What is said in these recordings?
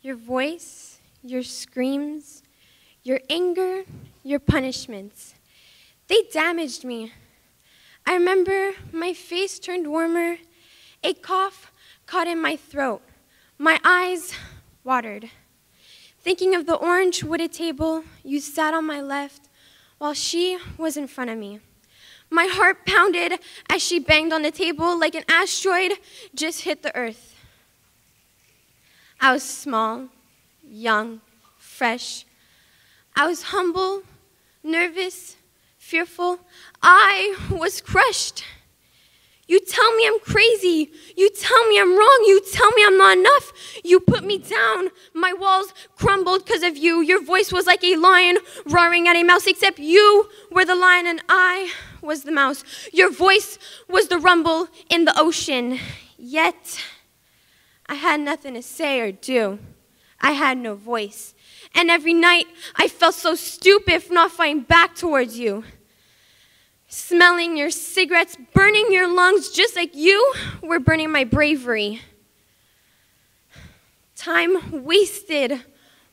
Your voice, your screams, your anger, your punishments, they damaged me. I remember my face turned warmer, a cough caught in my throat, my eyes watered. Thinking of the orange wooded table you sat on my left while she was in front of me. My heart pounded as she banged on the table like an asteroid just hit the earth. I was small, young, fresh. I was humble, nervous, fearful. I was crushed. You tell me I'm crazy. You tell me I'm wrong. You tell me I'm not enough. You put me down. My walls crumbled because of you. Your voice was like a lion roaring at a mouse, except you were the lion and I was the mouse. Your voice was the rumble in the ocean. Yet, I had nothing to say or do. I had no voice. And every night, I felt so stupid for not fighting back towards you. Smelling your cigarettes, burning your lungs just like you were burning my bravery. Time wasted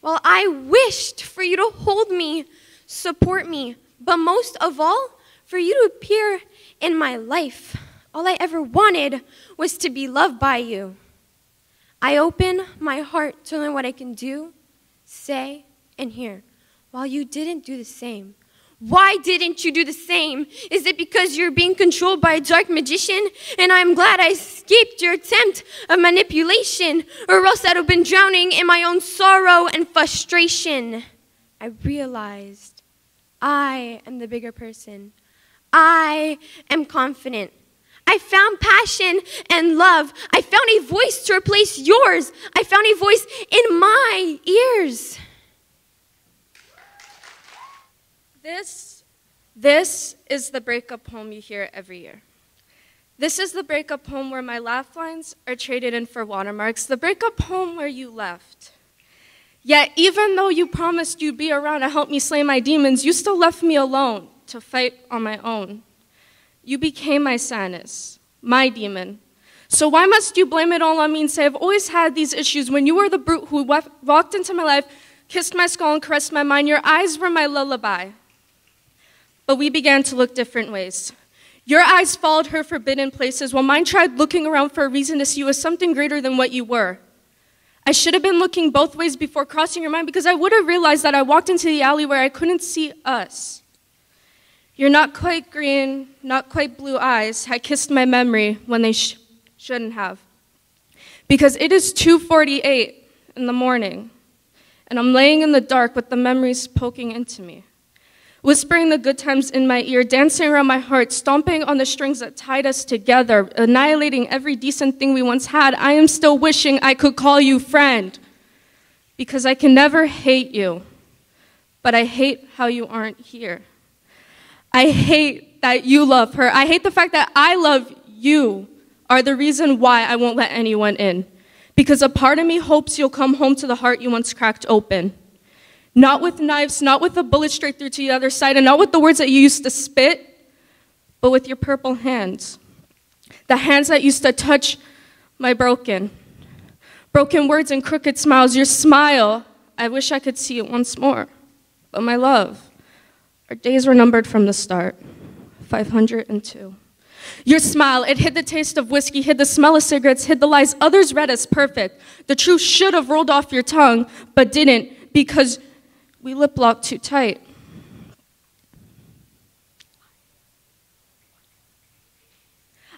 while I wished for you to hold me, support me, but most of all, for you to appear in my life. All I ever wanted was to be loved by you. I open my heart to learn what I can do, say, and hear, while you didn't do the same. Why didn't you do the same? Is it because you're being controlled by a dark magician? And I'm glad I escaped your attempt of manipulation, or else I'd have been drowning in my own sorrow and frustration. I realized I am the bigger person. I am confident. I found passion and love. I found a voice to replace yours. I found a voice in my ears. This is the breakup poem you hear every year. This is the breakup poem where my laugh lines are traded in for watermarks, the breakup poem where you left. Yet even though you promised you'd be around to help me slay my demons, you still left me alone to fight on my own. You became my sadness, my demon. So why must you blame it all on me and say I've always had these issues when you were the brute who walked into my life, kissed my skull and caressed my mind? Your eyes were my lullaby. But we began to look different ways. Your eyes followed her forbidden places, while mine tried looking around for a reason to see you as something greater than what you were. I should have been looking both ways before crossing your mind, because I would have realized that I walked into the alley where I couldn't see us. Your not quite green, not quite blue eyes had kissed my memory when they shouldn't have. Because it is 2:48 in the morning, and I'm laying in the dark with the memories poking into me, whispering the good times in my ear, dancing around my heart, stomping on the strings that tied us together, annihilating every decent thing we once had. I am still wishing I could call you friend, because I can never hate you, but I hate how you aren't here. I hate that you love her. I hate the fact that I love you are the reason why I won't let anyone in, because a part of me hopes you'll come home to the heart you once cracked open. Not with knives, not with a bullet straight through to the other side, and not with the words that you used to spit, but with your purple hands. The hands that used to touch my broken words and crooked smiles. Your smile, I wish I could see it once more. But my love, our days were numbered from the start, 502. Your smile, it hid the taste of whiskey, hid the smell of cigarettes, hid the lies others read as perfect. The truth should have rolled off your tongue, but didn't, because we lip locked too tight.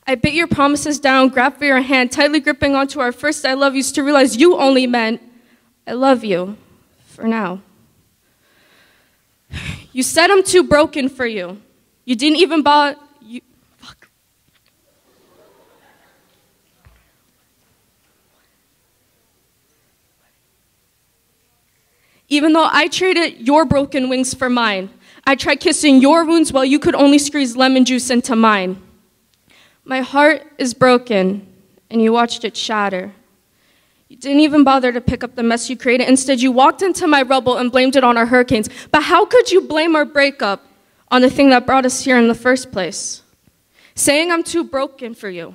I bit your promises down, grabbed for your hand, tightly gripping onto our first I love yous to realize you only meant I love you for now. You said I'm too broken for you. You didn't even bother. Even though I traded your broken wings for mine, I tried kissing your wounds while you could only squeeze lemon juice into mine. My heart is broken, and you watched it shatter. You didn't even bother to pick up the mess you created. Instead, you walked into my rubble and blamed it on our hurricanes. But how could you blame our breakup on the thing that brought us here in the first place? Saying I'm too broken for you.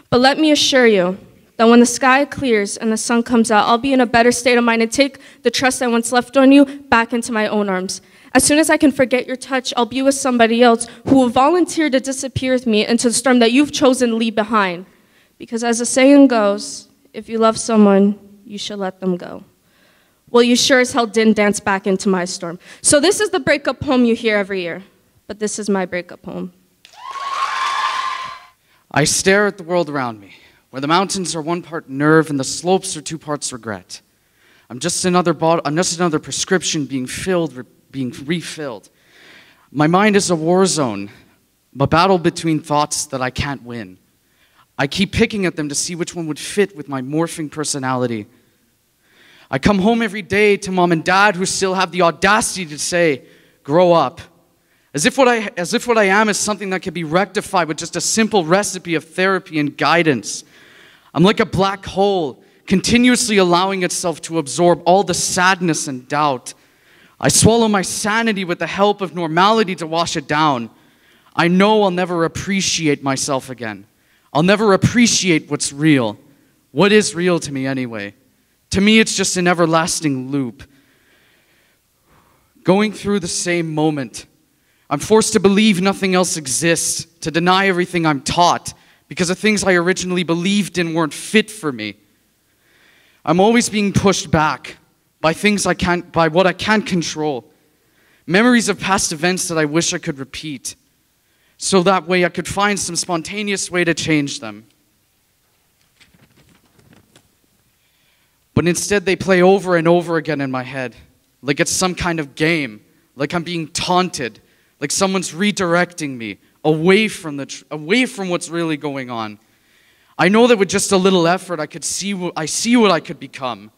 But let me assure you, that when the sky clears and the sun comes out, I'll be in a better state of mind and take the trust I once left on you back into my own arms. As soon as I can forget your touch, I'll be with somebody else who will volunteer to disappear with me into the storm that you've chosen to leave behind. Because as the saying goes, if you love someone, you should let them go. Well, you sure as hell didn't dance back into my storm. So this is the breakup poem you hear every year, but this is my breakup poem. I stare at the world around me, where the mountains are one part nerve and the slopes are two parts regret. I'm just another prescription being refilled. My mind is a war zone, a battle between thoughts that I can't win. I keep picking at them to see which one would fit with my morphing personality. I come home every day to mom and dad who still have the audacity to say, grow up. As if what I am is something that can be rectified with just a simple recipe of therapy and guidance. I'm like a black hole, continuously allowing itself to absorb all the sadness and doubt. I swallow my sanity with the help of normality to wash it down. I know I'll never appreciate myself again. I'll never appreciate what's real. What is real to me anyway? To me, it's just an everlasting loop. Going through the same moment. I'm forced to believe nothing else exists, to deny everything I'm taught, because the things I originally believed in weren't fit for me. I'm always being pushed back by what I can't control. Memories of past events that I wish I could repeat, so that way I could find some spontaneous way to change them. But instead they play over and over again in my head, like it's some kind of game, like I'm being taunted, like someone's redirecting me away from what's really going on. I know that with just a little effort, I see what I could become,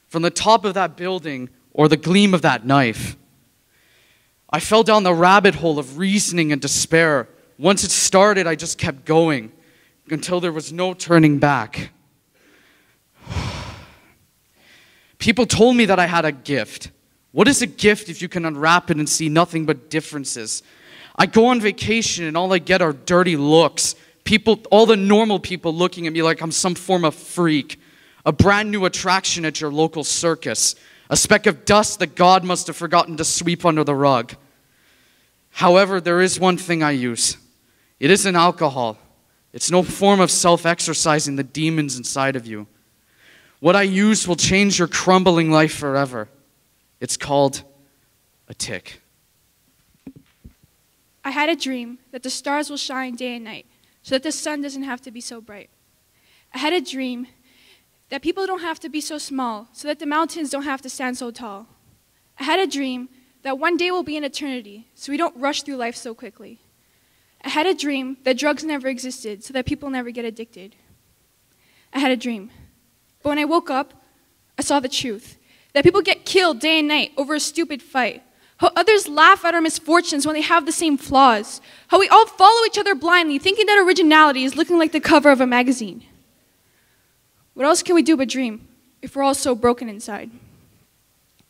from the top of that building or the gleam of that knife. I fell down the rabbit hole of reasoning and despair. Once it started, I just kept going until there was no turning back. People told me that I had a gift. What is a gift if you can unwrap it and see nothing but differences? I go on vacation and all I get are dirty looks. All the normal people looking at me like I'm some form of freak. A brand new attraction at your local circus. A speck of dust that God must have forgotten to sweep under the rug. However, there is one thing I use. It isn't alcohol. It's no form of self-exercising the demons inside of you. What I use will change your crumbling life forever. It's called a tick. I had a dream that the stars will shine day and night so that the sun doesn't have to be so bright. I had a dream that people don't have to be so small so that the mountains don't have to stand so tall. I had a dream that one day will be an eternity so we don't rush through life so quickly. I had a dream that drugs never existed so that people never get addicted. I had a dream. But when I woke up, I saw the truth. That people get killed day and night over a stupid fight. How others laugh at our misfortunes when they have the same flaws. How we all follow each other blindly, thinking that originality is looking like the cover of a magazine. What else can we do but dream if we're all so broken inside?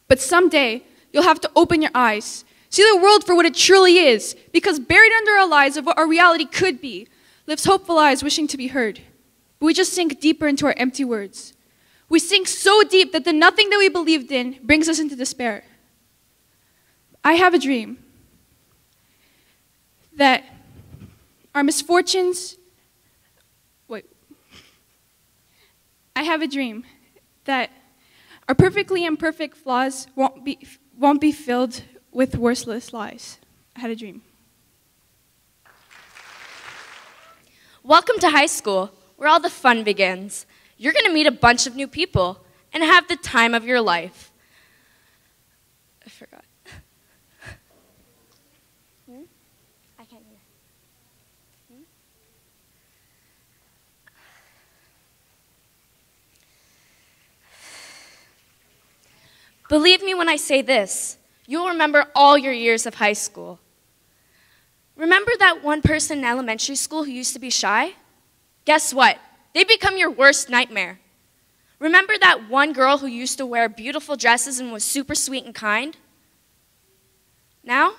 But someday, you'll have to open your eyes. See the world for what it truly is. Because buried under our lies of what our reality could be, lives hopeful eyes wishing to be heard. But we just sink deeper into our empty words. We sink so deep that the nothing that we believed in brings us into despair. I have a dream that our misfortunes... I have a dream that our perfectly imperfect flaws won't be filled with worthless lies. I had a dream. Welcome to high school, where all the fun begins. You're going to meet a bunch of new people and have the time of your life. I forgot. I can't hear. Believe me when I say this, you'll remember all your years of high school. Remember that one person in elementary school who used to be shy? Guess what? They become your worst nightmare. Remember that one girl who used to wear beautiful dresses and was super sweet and kind? Now,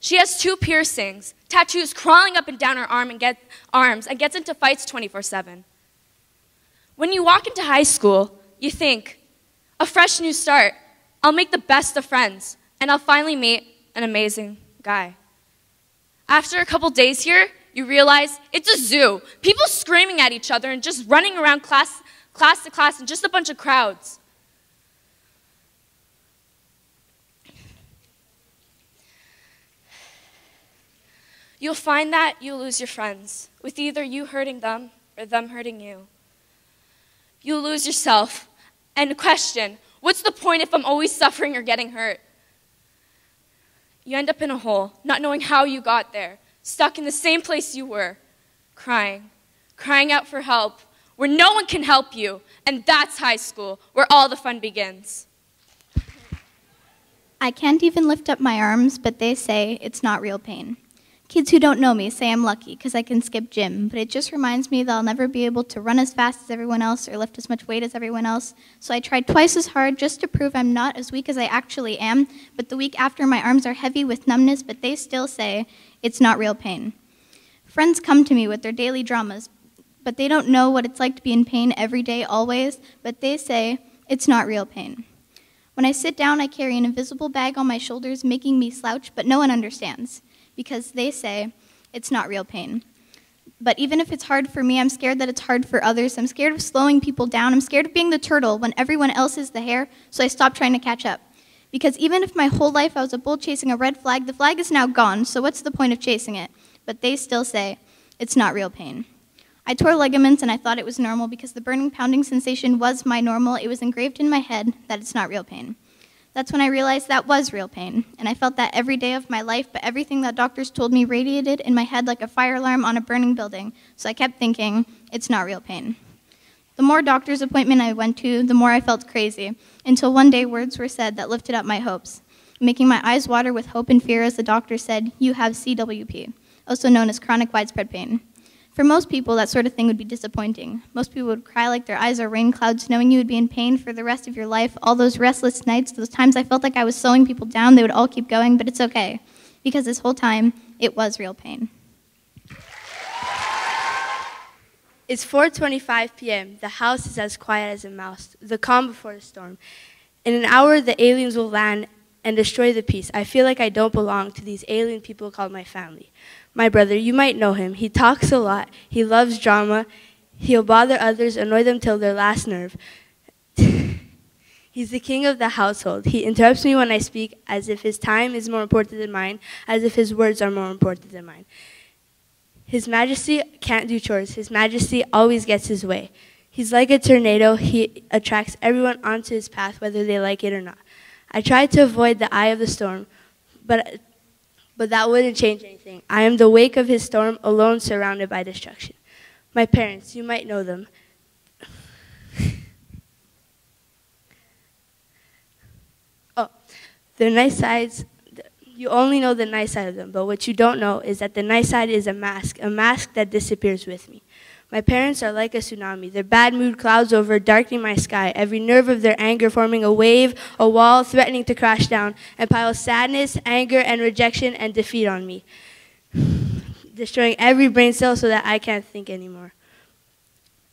she has 2 piercings, tattoos crawling up and down her arms, and gets into fights 24/7. When you walk into high school, you think, a fresh new start. I'll make the best of friends, and I'll finally meet an amazing guy. After a couple days here, you realize it's a zoo. People screaming at each other and just running around class to class and just a bunch of crowds. You'll find that you'll lose your friends, with either you hurting them or them hurting you. You'll lose yourself and question, what's the point if I'm always suffering or getting hurt? You end up in a hole, not knowing how you got there, stuck in the same place you were, crying out for help, where no one can help you, and that's high school, where all the fun begins. I can't even lift up my arms, but they say it's not real pain. Kids who don't know me say I'm lucky because I can skip gym, but it just reminds me that I'll never be able to run as fast as everyone else or lift as much weight as everyone else. So I tried twice as hard just to prove I'm not as weak as I actually am, but the week after my arms are heavy with numbness, but they still say it's not real pain. Friends come to me with their daily dramas, but they don't know what it's like to be in pain every day, always, but they say it's not real pain. When I sit down, I carry an invisible bag on my shoulders, making me slouch, but no one understands, because they say it's not real pain. But even if it's hard for me, I'm scared that it's hard for others. I'm scared of slowing people down. I'm scared of being the turtle when everyone else is the hare, so I stop trying to catch up. Because even if my whole life I was a bull chasing a red flag, the flag is now gone, so what's the point of chasing it? But they still say it's not real pain. I tore ligaments and I thought it was normal because the burning, pounding sensation was my normal. It was engraved in my head that it's not real pain. That's when I realized that was real pain, and I felt that every day of my life, but everything that doctors told me radiated in my head like a fire alarm on a burning building, so I kept thinking, it's not real pain. The more doctor's appointment I went to, the more I felt crazy, until one day words were said that lifted up my hopes, making my eyes water with hope and fear as the doctor said, you have CWP, also known as chronic widespread pain. For most people, that sort of thing would be disappointing. Most people would cry like their eyes are rain clouds, knowing you would be in pain for the rest of your life. All those restless nights, those times I felt like I was slowing people down, they would all keep going, but it's okay, because this whole time, it was real pain. It's 4:25 p.m. The house is as quiet as a mouse, the calm before the storm. In an hour, the aliens will land and destroy the peace. I feel like I don't belong to these alien people called my family. My brother, you might know him. He talks a lot. He loves drama. He'll bother others, annoy them till their last nerve. He's the king of the household. He interrupts me when I speak as if his time is more important than mine, as if his words are more important than mine. His Majesty can't do chores. His Majesty always gets his way. He's like a tornado. He attracts everyone onto his path, whether they like it or not. I tried to avoid the eye of the storm, but that wouldn't change anything. I am the wake of his storm, alone, surrounded by destruction. My parents, you might know them. Oh, their nice sides, you only know the nice side of them, but what you don't know is that the nice side is a mask that disappears with me. My parents are like a tsunami. Their bad mood clouds over, darkening my sky, every nerve of their anger forming a wave, a wall, threatening to crash down, and pile sadness, anger, and rejection and defeat on me, destroying every brain cell so that I can't think anymore,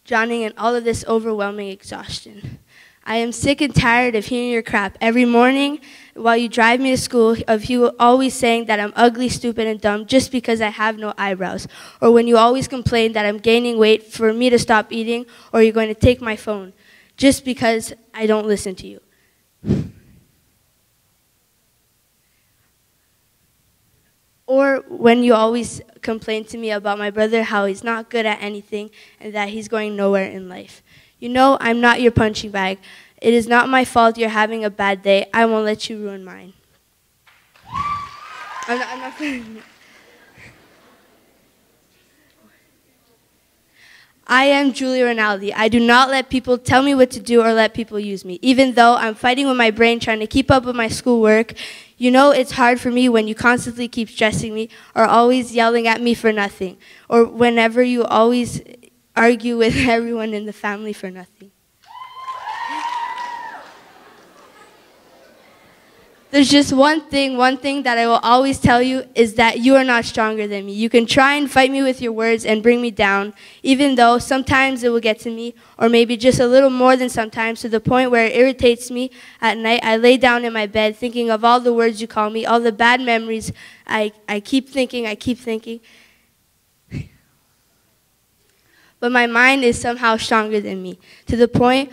drowning in all of this overwhelming exhaustion. I am sick and tired of hearing your crap every morning while you drive me to school, of you always saying that I'm ugly, stupid, and dumb just because I have no eyebrows, or when you always complain that I'm gaining weight for me to stop eating, or you're going to take my phone just because I don't listen to you. Or when you always complain to me about my brother, how he's not good at anything and that he's going nowhere in life. You know I'm not your punching bag. It is not my fault you're having a bad day. I won't let you ruin mine. I'm not I am Giulia Rinaldi. I do not let people tell me what to do or let people use me. Even though I'm fighting with my brain trying to keep up with my schoolwork, you know it's hard for me when you constantly keep stressing me or always yelling at me for nothing, or whenever you always argue with everyone in the family for nothing. There's just one thing that I will always tell you is that you are not stronger than me. You can try and fight me with your words and bring me down, even though sometimes it will get to me, or maybe just a little more than sometimes, to the point where it irritates me. At night, I lay down in my bed thinking of all the words you call me, all the bad memories. I keep thinking. But my mind is somehow stronger than me, to the point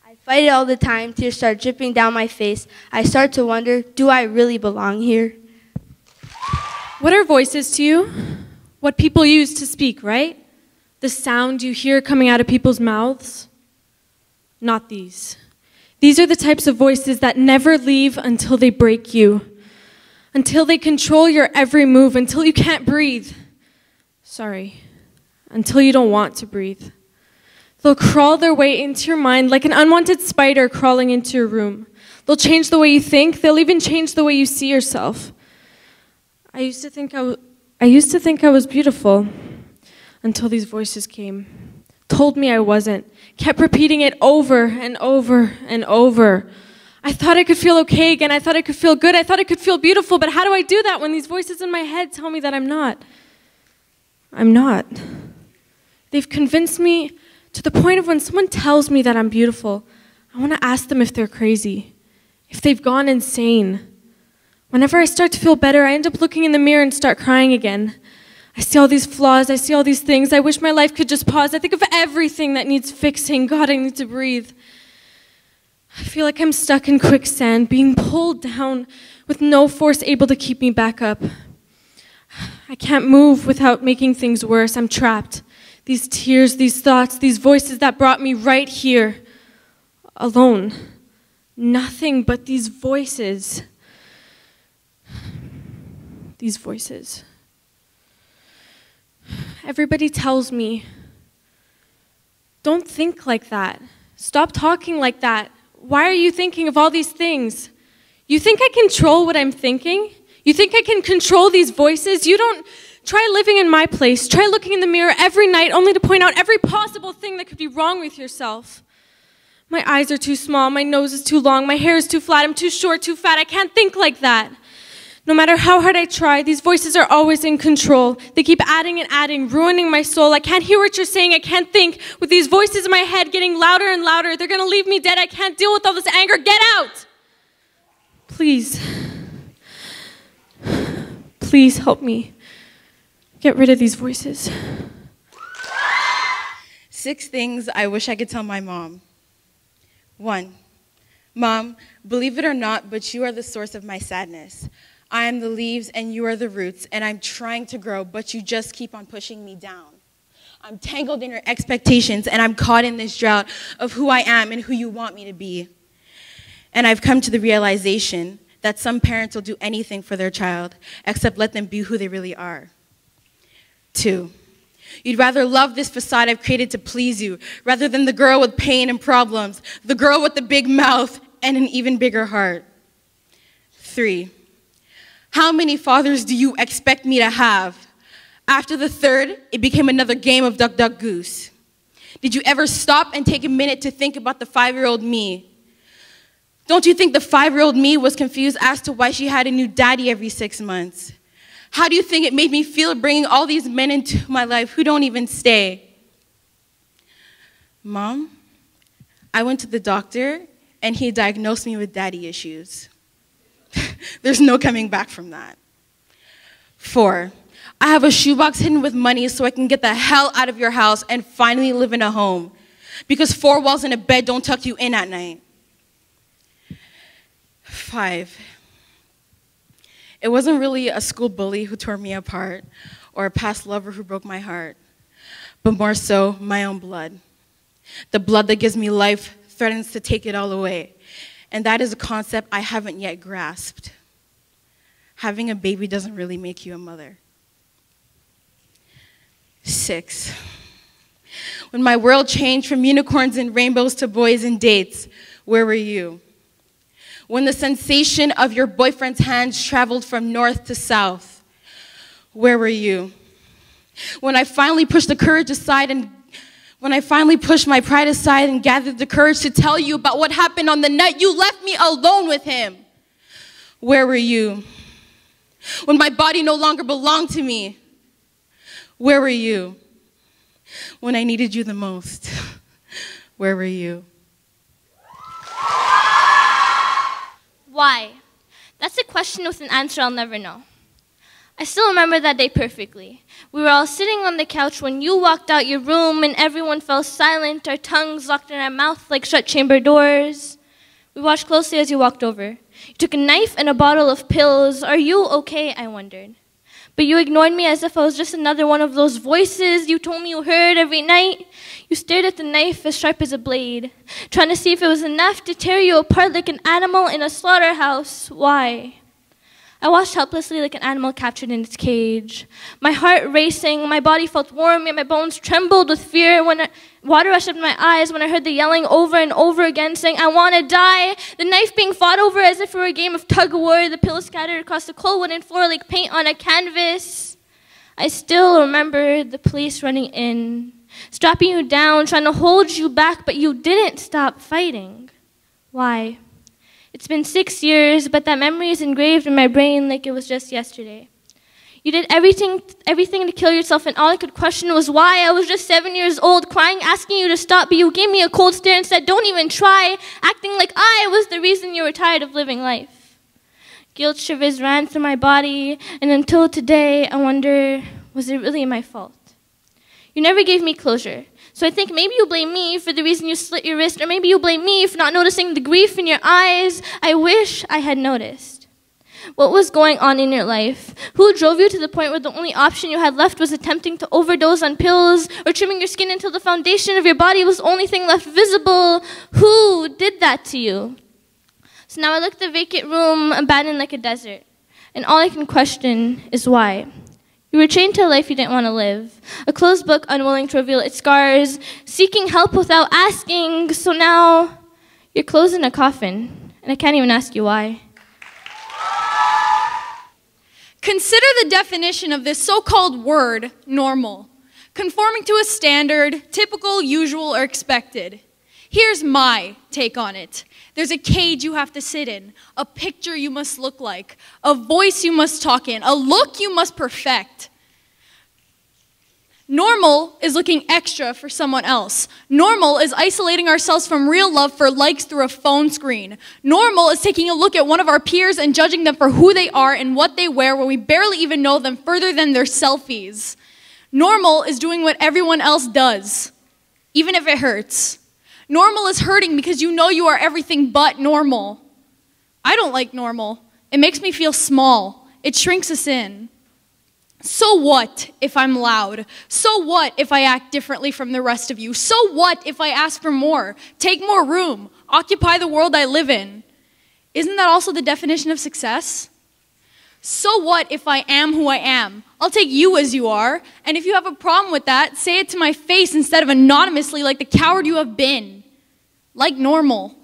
I fight it all the time. Tears start dripping down my face. I start to wonder, do I really belong here? What are voices to you? What people use to speak, right? The sound you hear coming out of people's mouths? Not these. These are the types of voices that never leave until they break you, until they control your every move, until you can't breathe. Sorry, until you don't want to breathe. They'll crawl their way into your mind like an unwanted spider crawling into your room. They'll change the way you think. They'll even change the way you see yourself. I used to think I was beautiful until these voices came, told me I wasn't, kept repeating it over and over and over. I thought I could feel okay again. I thought I could feel good. I thought I could feel beautiful. But how do I do that when these voices in my head tell me that I'm not? I'm not. They've convinced me to the point of when someone tells me that I'm beautiful, I want to ask them if they're crazy, if they've gone insane. Whenever I start to feel better, I end up looking in the mirror and start crying again. I see all these flaws, I see all these things. I wish my life could just pause. I think of everything that needs fixing. God, I need to breathe. I feel like I'm stuck in quicksand, being pulled down with no force able to keep me back up. I can't move without making things worse. I'm trapped. These tears, these thoughts, these voices that brought me right here, alone. Nothing but these voices. These voices. Everybody tells me, don't think like that. Stop talking like that. Why are you thinking of all these things? You think I control what I'm thinking? You think I can control these voices? You don't. Try living in my place. Try looking in the mirror every night only to point out every possible thing that could be wrong with yourself. My eyes are too small. My nose is too long. My hair is too flat. I'm too short, too fat. I can't think like that. No matter how hard I try, these voices are always in control. They keep adding and adding, ruining my soul. I can't hear what you're saying. I can't think. With these voices in my head getting louder and louder, they're going to leave me dead. I can't deal with all this anger. Get out! Please. Please help me. Get rid of these voices. 6 things I wish I could tell my mom. 1, Mom, believe it or not, but you are the source of my sadness. I am the leaves and you are the roots, and I'm trying to grow, but you just keep on pushing me down. I'm tangled in your expectations, and I'm caught in this drought of who I am and who you want me to be. And I've come to the realization that some parents will do anything for their child, except let them be who they really are. 2, you'd rather love this facade I've created to please you, rather than the girl with pain and problems, the girl with the big mouth and an even bigger heart. 3, how many fathers do you expect me to have? After the 3rd, it became another game of duck, duck, goose. Did you ever stop and take a minute to think about the 5-year-old me? Don't you think the 5-year-old me was confused as to why she had a new daddy every 6 months? How do you think it made me feel bringing all these men into my life who don't even stay? Mom, I went to the doctor and he diagnosed me with daddy issues. There's no coming back from that. 4, I have a shoebox hidden with money so I can get the hell out of your house and finally live in a home. Because 4 walls and a bed don't tuck you in at night. 5, it wasn't really a school bully who tore me apart or a past lover who broke my heart, but more so my own blood. The blood that gives me life threatens to take it all away. And that is a concept I haven't yet grasped. Having a baby doesn't really make you a mother. 6, when my world changed from unicorns and rainbows to boys and dates, where were you? When the sensation of your boyfriend's hands traveled from north to south, where were you? When I finally pushed the courage aside and When I finally pushed my pride aside and gathered the courage to tell you about what happened on the night you left me alone with him. Where were you? When my body no longer belonged to me. Where were you? When I needed you the most. Where were you? Why? That's a question with an answer I'll never know. I still remember that day perfectly. We were all sitting on the couch when you walked out your room and everyone fell silent, our tongues locked in our mouth like shut chamber doors. We watched closely as you walked over. You took a knife and a bottle of pills. Are you okay? I wondered. But you ignored me as if I was just another one of those voices you told me you heard every night. You stared at the knife as sharp as a blade, trying to see if it was enough to tear you apart like an animal in a slaughterhouse. Why? I watched helplessly like an animal captured in its cage. My heart racing, my body felt warm, and my bones trembled with fear when water rushed up my eyes when I heard the yelling over and over again saying, I want to die. The knife being fought over as if it were a game of tug-of-war, the pillows scattered across the cold wooden floor like paint on a canvas. I still remember the police running in, strapping you down, trying to hold you back, but you didn't stop fighting. Why? It's been 6 years, but that memory is engraved in my brain like it was just yesterday. You did everything to kill yourself, and all I could question was why. I was just 7 years old, crying, asking you to stop, but you gave me a cold stare and said, don't even try, acting like I was the reason you were tired of living life. Guilt shivers ran through my body, and until today, I wonder, was it really my fault? You never gave me closure. So I think maybe you blame me for the reason you slit your wrist, or maybe you blame me for not noticing the grief in your eyes. I wish I had noticed. What was going on in your life? Who drove you to the point where the only option you had left was attempting to overdose on pills, or trimming your skin until the foundation of your body was the only thing left visible? Who did that to you? So now I look at the vacant room, abandoned like a desert, and all I can question is why. You were chained to a life you didn't want to live, a closed book unwilling to reveal its scars, seeking help without asking, so now you're closed in a coffin, and I can't even ask you why. Consider the definition of this so-called word, normal. Conforming to a standard, typical, usual, or expected. Here's my take on it. There's a cage you have to sit in, a picture you must look like, a voice you must talk in, a look you must perfect. Normal is looking extra for someone else. Normal is isolating ourselves from real love for likes through a phone screen. Normal is taking a look at one of our peers and judging them for who they are and what they wear when we barely even know them further than their selfies. Normal is doing what everyone else does, even if it hurts. Normal is hurting because you know you are everything but normal. I don't like normal. It makes me feel small. It shrinks us in. So what if I'm loud? So what if I act differently from the rest of you? So what if I ask for more? Take more room. Occupy the world I live in. Isn't that also the definition of success? So what if I am who I am? I'll take you as you are, and if you have a problem with that, say it to my face instead of anonymously like the coward you have been. Like normal.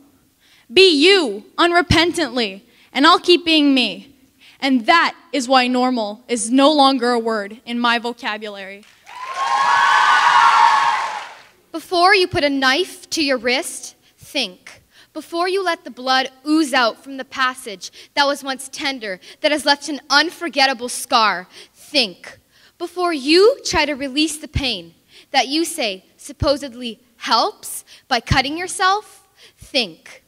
Be you, unrepentantly, and I'll keep being me. And that is why normal is no longer a word in my vocabulary. Before you put a knife to your wrist, think. Before you let the blood ooze out from the passage that was once tender, that has left an unforgettable scar, think. Before you try to release the pain that you say supposedly helps by cutting yourself, think.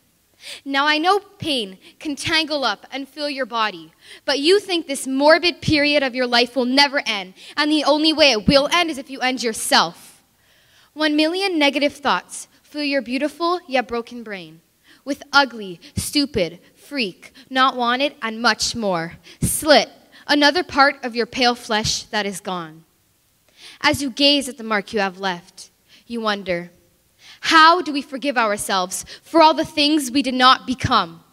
Now I know pain can tangle up and fill your body, but you think this morbid period of your life will never end, and the only way it will end is if you end yourself. 1 million negative thoughts fill your beautiful yet broken brain with ugly, stupid, freak, not wanted, and much more. Slit, another part of your pale flesh that is gone. As you gaze at the mark you have left, you wonder, how do we forgive ourselves for all the things we did not become?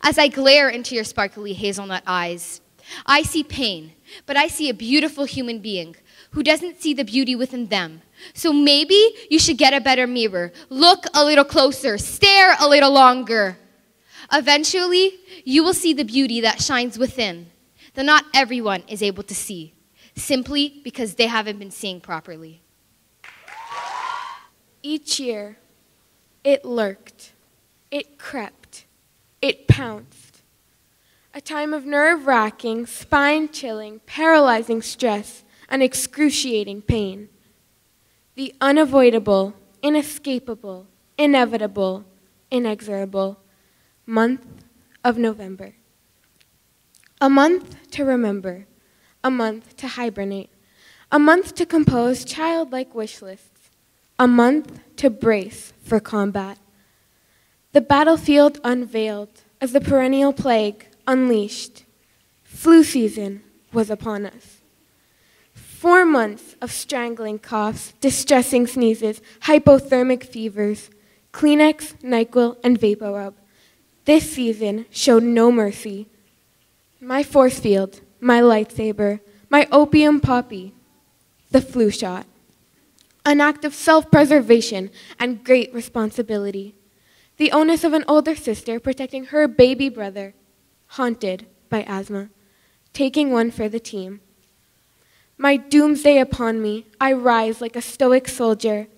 As I glare into your sparkly hazelnut eyes, I see pain, but I see a beautiful human being who doesn't see the beauty within them. So maybe you should get a better mirror, look a little closer, stare a little longer. Eventually, you will see the beauty that shines within, that not everyone is able to see, simply because they haven't been seeing properly. Each year, it lurked, it crept, it pounced. A time of nerve-wracking, spine-chilling, paralyzing stress and excruciating pain. The unavoidable, inescapable, inevitable, inexorable month of November. A month to remember, a month to hibernate, a month to compose childlike wish lists, a month to brace for combat. The battlefield unveiled as the perennial plague unleashed. Flu season was upon us. 4 months of strangling coughs, distressing sneezes, hypothermic fevers, Kleenex, NyQuil, and VapoRub. This season showed no mercy. My force field, my lightsaber, my opium poppy, the flu shot. An act of self-preservation and great responsibility. The onus of an older sister protecting her baby brother, haunted by asthma, taking one for the team. My doomsday upon me, I rise like a stoic soldier,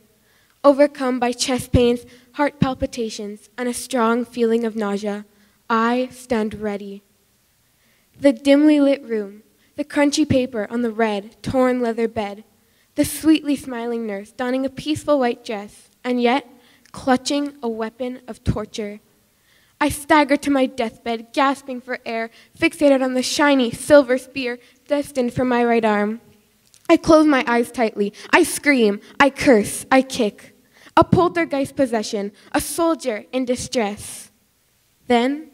overcome by chest pains, heart palpitations, and a strong feeling of nausea. I stand ready. The dimly lit room, the crunchy paper on the red, torn leather bed, the sweetly smiling nurse donning a peaceful white dress, and yet clutching a weapon of torture. I stagger to my deathbed, gasping for air, fixated on the shiny silver spear destined for my right arm. I close my eyes tightly. I scream. I curse. I kick. A poltergeist possession, a soldier in distress. Then,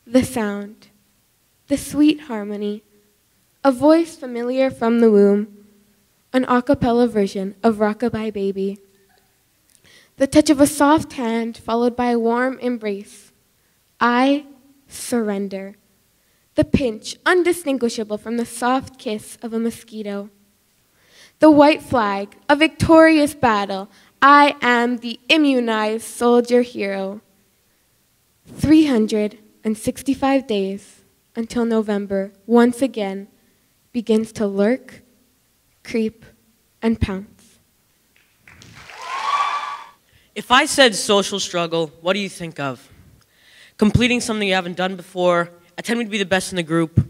the sound, the sweet harmony, a voice familiar from the womb, an a cappella version of Rockabye Baby. The touch of a soft hand followed by a warm embrace. I surrender. The pinch, undistinguishable from the soft kiss of a mosquito. The white flag, a victorious battle. I am the immunized soldier hero. 365 days until November once again begins to lurk, creep, and pounce. If I said social struggle, what do you think of? Completing something you haven't done before, attempting to be the best in the group,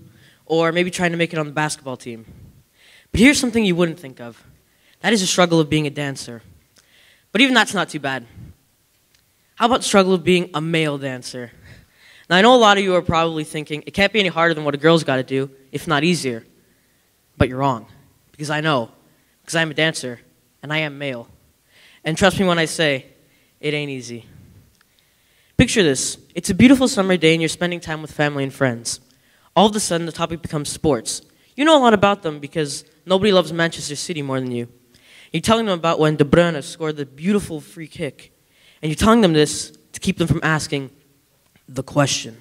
or maybe trying to make it on the basketball team. But here's something you wouldn't think of. That is the struggle of being a dancer. But even that's not too bad. How about the struggle of being a male dancer? Now, I know a lot of you are probably thinking, it can't be any harder than what a girl's got to do, if not easier. But you're wrong. Because I know. Because I'm a dancer, and I am male. And trust me when I say, it ain't easy. Picture this. It's a beautiful summer day, and you're spending time with family and friends. All of a sudden, the topic becomes sports. You know a lot about them because nobody loves Manchester City more than you. You're telling them about when De Bruyne scored the beautiful free kick. And you're telling them this to keep them from asking the question.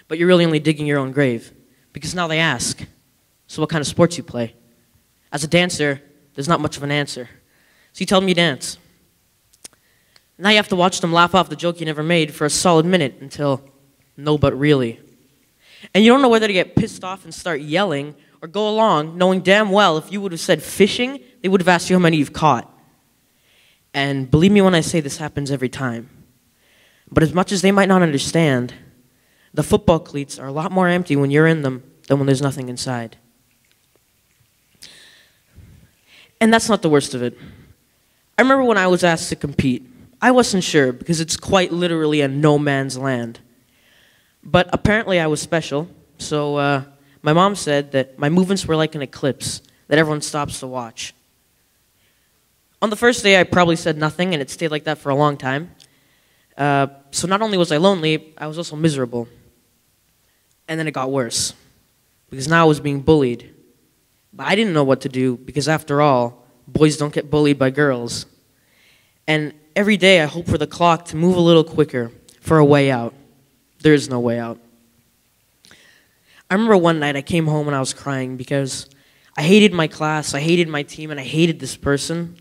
But you're really only digging your own grave. Because now they ask, so what kind of sports you play? As a dancer, there's not much of an answer. So you tell them you dance. Now you have to watch them laugh off the joke you never made for a solid minute until, no, but really. And you don't know whether to get pissed off and start yelling or go along knowing damn well if you would have said fishing, they would have asked you how many you've caught. And believe me when I say this happens every time. But as much as they might not understand, the football cleats are a lot more empty when you're in them than when there's nothing inside. And that's not the worst of it. I remember when I was asked to compete. I wasn't sure because it's quite literally a no man's land. But apparently I was special, so my mom said that my movements were like an eclipse, that everyone stops to watch. On the first day, I probably said nothing, and it stayed like that for a long time. So not only was I lonely, I was also miserable. And then it got worse, because now I was being bullied. But I didn't know what to do, because after all, boys don't get bullied by girls. And every day I hope for the clock to move a little quicker, for a way out. There is no way out. I remember one night I came home and I was crying because I hated my class, I hated my team, and I hated this person.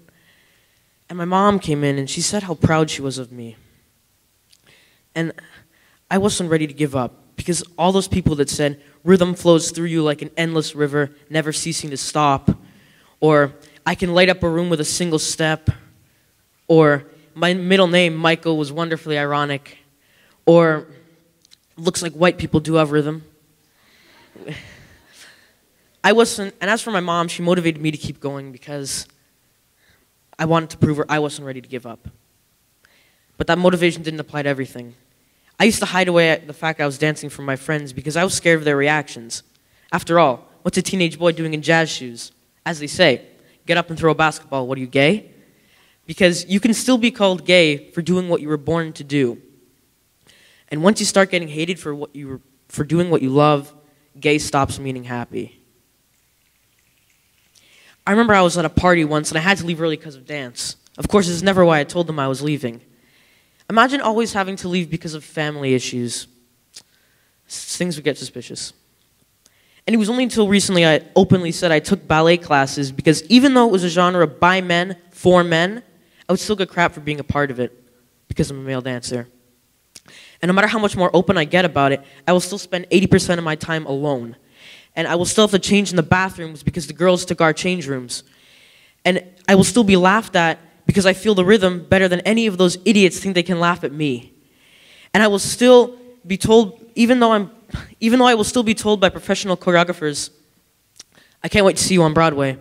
And my mom came in and she said how proud she was of me. And I wasn't ready to give up because all those people that said rhythm flows through you like an endless river, never ceasing to stop, or I can light up a room with a single step, Or my middle name, Michael, was wonderfully ironic. Or looks like white people do have rhythm. I wasn't, and as for my mom, she motivated me to keep going because I wanted to prove her I wasn't ready to give up. But that motivation didn't apply to everything. I used to hide away at the fact I was dancing from my friends because I was scared of their reactions. After all, what's a teenage boy doing in jazz shoes? As they say, get up and throw a basketball. What, are you gay? Because you can still be called gay for doing what you were born to do. And once you start getting hated for doing what you love, gay stops meaning happy. I remember I was at a party once and I had to leave early because of dance. Of course, this is never why I told them I was leaving. Imagine always having to leave because of family issues. Things would get suspicious. And it was only until recently I openly said I took ballet classes because even though it was a genre by men, for men, I would still get crap for being a part of it because I'm a male dancer. And no matter how much more open I get about it, I will still spend 80% of my time alone. And I will still have to change in the bathrooms because the girls took our change rooms. And I will still be laughed at because I feel the rhythm better than any of those idiots think they can laugh at me. And I will still be told, even though I will still be told by professional choreographers, I can't wait to see you on Broadway.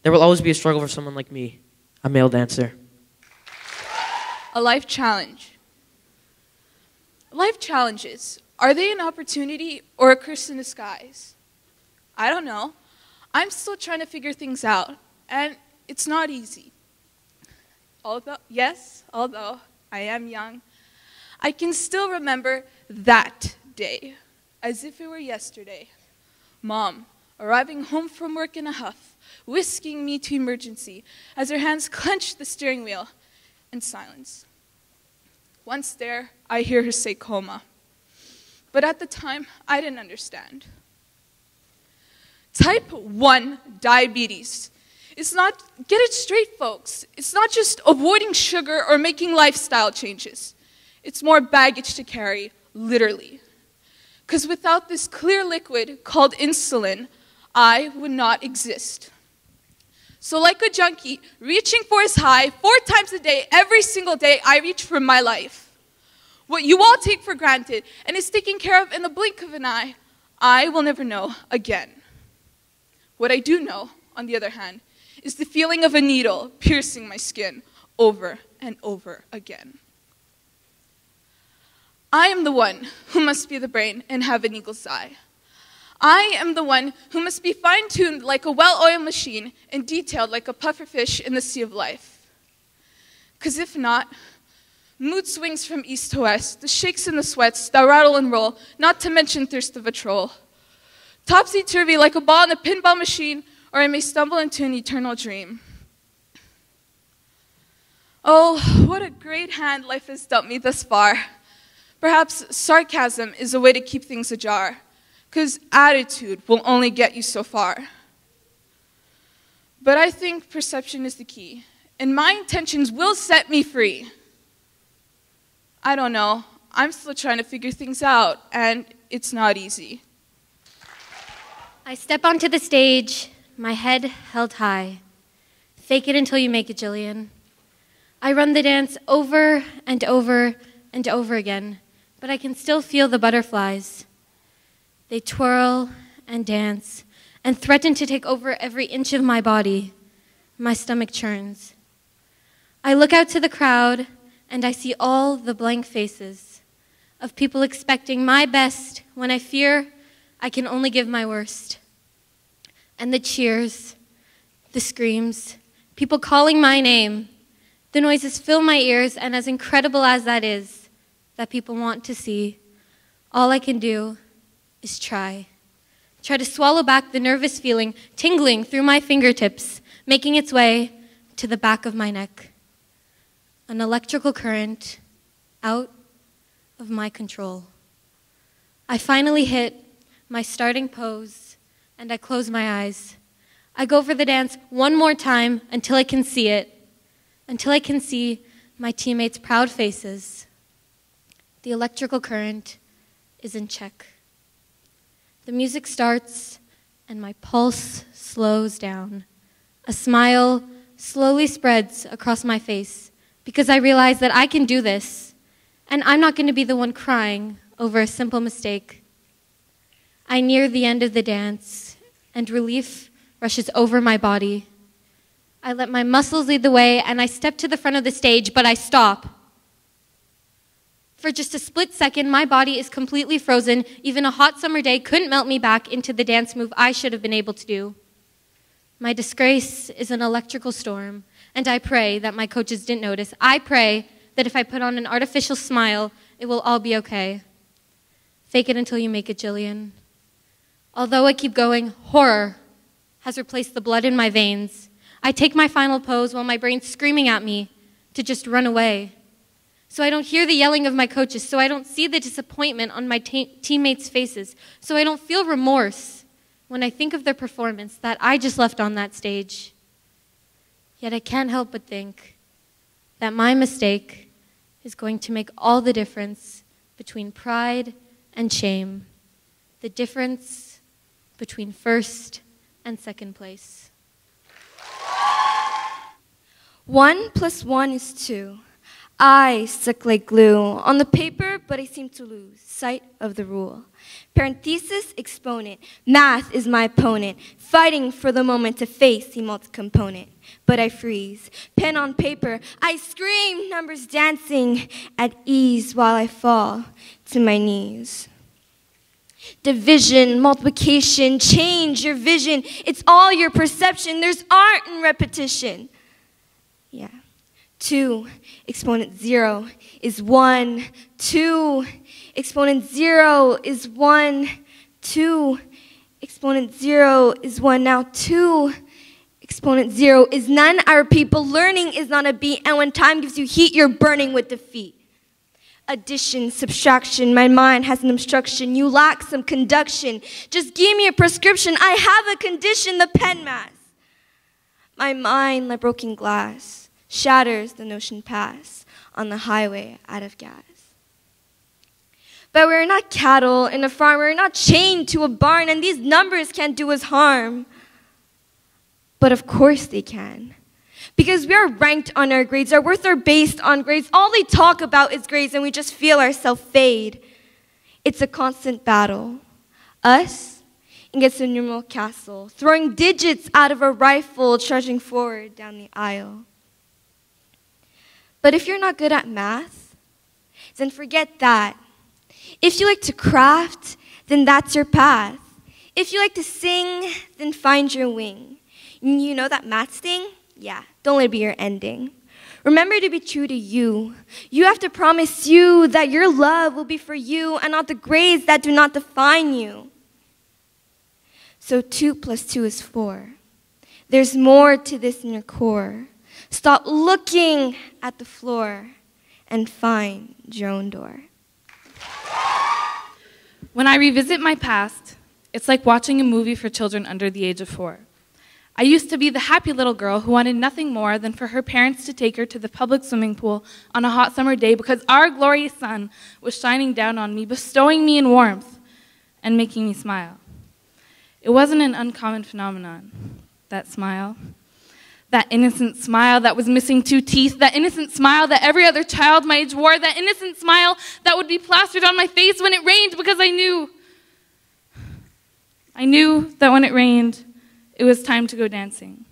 There will always be a struggle for someone like me, a male dancer. A life challenge. Life challenges, are they an opportunity or a curse in disguise? I don't know. I'm still trying to figure things out, and it's not easy. Although I am young, I can still remember that day, as if it were yesterday. Mom, arriving home from work in a huff, whisking me to emergency as her hands clenched the steering wheel, and silence. Once there, I hear her say coma. But at the time, I didn't understand. Type 1 diabetes. It's not, get it straight, folks. It's not just avoiding sugar or making lifestyle changes. It's more baggage to carry, literally. Because without this clear liquid called insulin, I would not exist. So like a junkie, reaching for his high 4 times a day, every single day, I reach for my life. What you all take for granted and is taken care of in the blink of an eye, I will never know again. What I do know, on the other hand, is the feeling of a needle piercing my skin over and over again. I am the one who must be the brain and have an eagle's eye. I am the one who must be fine-tuned like a well-oiled machine and detailed like a pufferfish in the sea of life. Because if not, mood swings from east to west, the shakes and the sweats that rattle and roll, not to mention thirst of a troll. Topsy-turvy like a ball in a pinball machine, or I may stumble into an eternal dream. Oh, what a great hand life has dealt me thus far. Perhaps sarcasm is a way to keep things ajar, because attitude will only get you so far. But I think perception is the key, and my intentions will set me free. I don't know. I'm still trying to figure things out, and it's not easy. I step onto the stage, my head held high. Fake it until you make it, Jillian. I run the dance over and over and over again, but I can still feel the butterflies. They twirl and dance and threaten to take over every inch of my body. My stomach churns. I look out to the crowd and I see all the blank faces of people expecting my best when I fear I can only give my worst. And the cheers, the screams, people calling my name, the noises fill my ears, and as incredible as that is, that people want to see, all I can do is try. Try to swallow back the nervous feeling tingling through my fingertips, making its way to the back of my neck. An electrical current out of my control. I finally hit my starting pose, and I close my eyes. I go for the dance one more time until I can see it, until I can see my teammates' proud faces. The electrical current is in check. The music starts, and my pulse slows down. A smile slowly spreads across my face because I realize that I can do this, and I'm not going to be the one crying over a simple mistake. I near the end of the dance, and relief rushes over my body. I let my muscles lead the way, and I step to the front of the stage, but I stop. For just a split second, my body is completely frozen. Even a hot summer day couldn't melt me back into the dance move I should have been able to do. My disgrace is an electrical storm, and I pray that my coaches didn't notice. I pray that if I put on an artificial smile, it will all be okay. Fake it until you make it, Jillian. Although I keep going, horror has replaced the blood in my veins. I take my final pose while my brain's screaming at me to just run away. So I don't hear the yelling of my coaches, so I don't see the disappointment on my teammates' faces, so I don't feel remorse when I think of their performance that I just left on that stage. Yet I can't help but think that my mistake is going to make all the difference between pride and shame, the difference between first and second place. 1 + 1 is 2. I stuck like glue on the paper, but I seem to lose sight of the rule. Parenthesis, exponent. Math is my opponent, fighting for the moment to face the multi-component. But I freeze. Pen on paper, I scream, numbers dancing at ease while I fall to my knees. Division, multiplication, change your vision. It's all your perception. There's art in repetition. Yeah. 2 exponent 0 is 1. 2 exponent 0 is 1. 2 exponent 0 is 1. Now 2 exponent 0 is none. Our people, learning is not a beat. And when time gives you heat, you're burning with defeat. Addition, subtraction, my mind has an obstruction. You lack some conduction. Just give me a prescription. I have a condition, the pen mass. My mind, like broken glass, shatters the notion pass on the highway out of gas. But we're not cattle in a farm. We're not chained to a barn, and these numbers can't do us harm. But of course they can. Because we are ranked on our grades. Our worth are based on grades. All they talk about is grades, and we just feel ourselves fade. It's a constant battle. Us against a numeral castle, throwing digits out of a rifle, charging forward down the aisle. But if you're not good at math, then forget that. If you like to craft, then that's your path. If you like to sing, then find your wing. You know that math sting? Yeah, don't let it be your ending. Remember to be true to you. You have to promise you that your love will be for you and not the grades that do not define you. So 2 + 2 is 4. There's more to this in your core. Stop looking at the floor and find your own door. When I revisit my past, it's like watching a movie for children under the age of 4. I used to be the happy little girl who wanted nothing more than for her parents to take her to the public swimming pool on a hot summer day because our glorious sun was shining down on me, bestowing me in warmth and making me smile. It wasn't an uncommon phenomenon, that smile. That innocent smile that was missing 2 teeth, that innocent smile that every other child my age wore, that innocent smile that would be plastered on my face when it rained because I knew that when it rained, it was time to go dancing.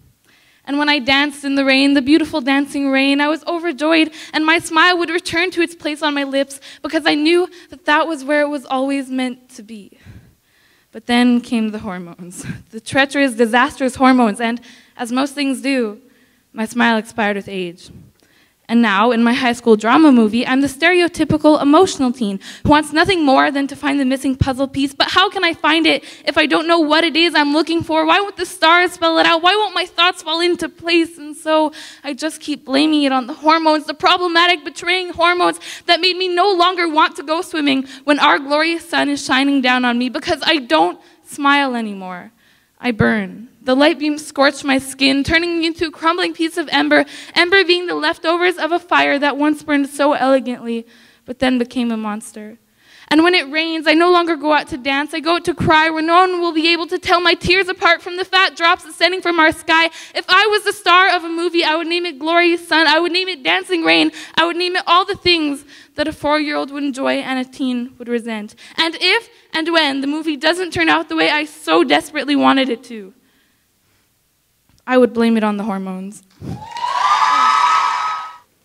And when I danced in the rain, the beautiful dancing rain, I was overjoyed, and my smile would return to its place on my lips because I knew that that was where it was always meant to be. But then came the hormones, the treacherous, disastrous hormones, and as most things do, my smile expired with age. And now, in my high school drama movie, I'm the stereotypical emotional teen who wants nothing more than to find the missing puzzle piece. But how can I find it if I don't know what it is I'm looking for? Why won't the stars spell it out? Why won't my thoughts fall into place? And so I just keep blaming it on the hormones, the problematic, betraying hormones that made me no longer want to go swimming when our glorious sun is shining down on me, because I don't smile anymore. I burn. The light beams scorch my skin, turning me into a crumbling piece of ember, ember being the leftovers of a fire that once burned so elegantly, but then became a monster. And when it rains, I no longer go out to dance. I go out to cry where no one will be able to tell my tears apart from the fat drops ascending from our sky. If I was the star of a movie, I would name it Glorious Sun. I would name it Dancing Rain. I would name it all the things that a 4-year-old would enjoy and a teen would resent. And if and when the movie doesn't turn out the way I so desperately wanted it to, I would blame it on the hormones.